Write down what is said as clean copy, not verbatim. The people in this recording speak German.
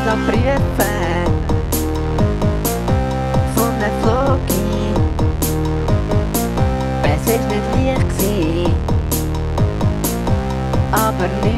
noch prüfen. Sonne flog ein, es ist nicht leicht gewesen, aber nicht